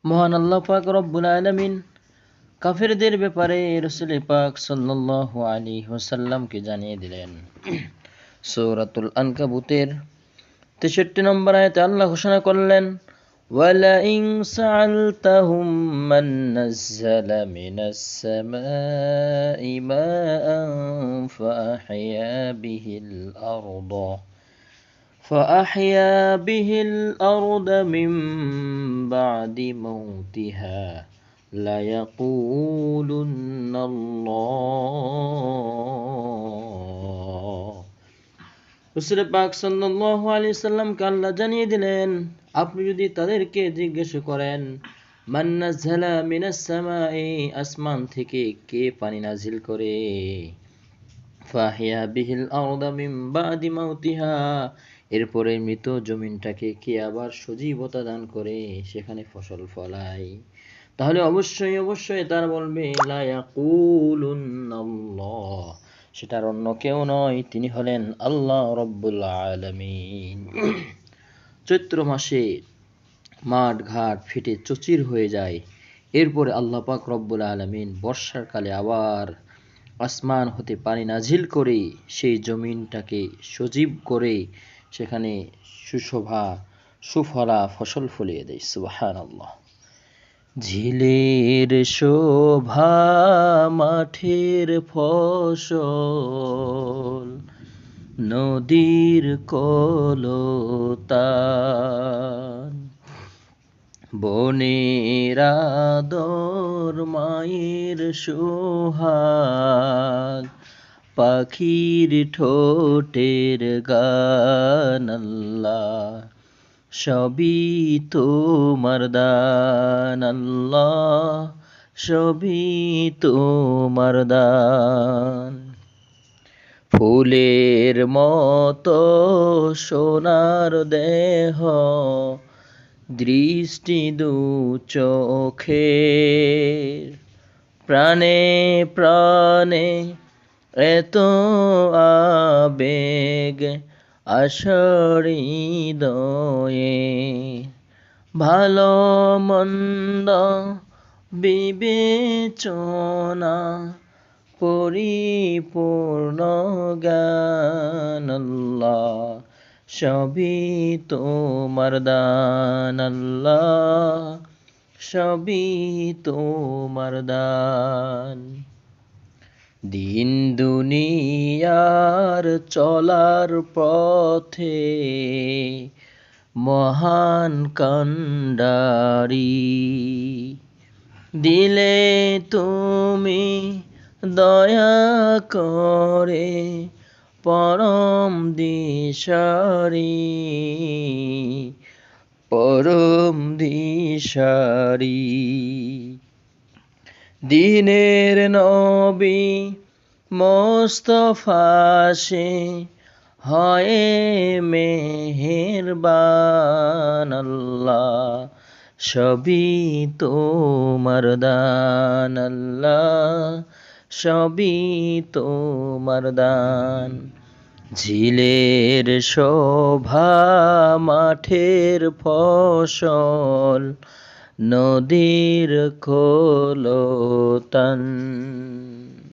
মহান আল্লাহ পাক রব্বুল আলামিন কাফেরদের ব্যাপারে রাসূল পাক সাল্লাল্লাহু আলাইহি ওয়াসাল্লামকে জানিয়ে দিলেন। সূরাতুল আনকাবুতের 63 নম্বর আয়াতে আল্লাহ ঘোষণা করলেন, ওয়ালাইন সাআলতাহুম মান নাযালা মিনাস সামাই মাআন فأحيا به الأرض من بعد موتها ليقولن الله। রাসূল পাক সাল্লাল্লাহু আলাইহি সাল্লামকে আল্লাহ জানিয়ে দিলেন, আপনি যদি তাদেরকে জিজ্ঞাসা করেন, মান নাযালা মিনাস সামাই, আসমান থেকে কে পানি নাজিল করে, ফাহিয়া বিহিল আরদা মিন বাদি মাউতিহা, এরপরে মৃত জমিনটাকে কে আবার সজীবতা দান করে সেখানে ফসল ফলায়, তাহলে অবশ্যই তারা বলবে লা ইয়াকুলুনাল্লাহ, সেটার অন্য কেউ নয়, তিনি হলেন আল্লাহ রব্বুল আলামিন। চৈত্র মাসে মাঠ ঘাট ফেটে চচির হয়ে যায়, এরপরে আল্লাহ পাক রব্বুল আলামিন বর্ষার কালে আবার আসমান হতে পানি নাজিল করে সেই জমিনটাকে সজীব করে সেখানে সুশোভা সুফলা ফসল ফলিয়ে দেয়। সুবহানাল্লাহ। ঝিলের শোভা মাঠের ফসল, নদীর কলতান, বনের আদর মায়ের সোহাগ, পাখির ঠোঁটের গান, আল্লাহ সবই তোমার দান, আল্লাহ সবই তোমার দান। ফুলের মতো সোনার দেহ, দৃষ্টি দু চোখের, প্রাণে প্রাণে এত আবেগ আষাঢ়ি হৃদয়ে, ভালো মন্দ বিবেচনা পরিপূর্ণ জ্ঞান, আল্লাহ সবই তোমার দান, আল্লাহ সবই তোমার দান। দিন দুনিয়ার চলার পথে মহান কান্ডারি, দিলে তুমি দয়া করে পরম দিশারি, পরম দিশারি। দিনের নবী মোস্তফা সে হয় মেহেরবান, আল্লাহ সবই তোমার দান, আল্লাহ সবই তোমার দান। ঝিলের শোভা মাঠের ফসল, নদীর কলতান।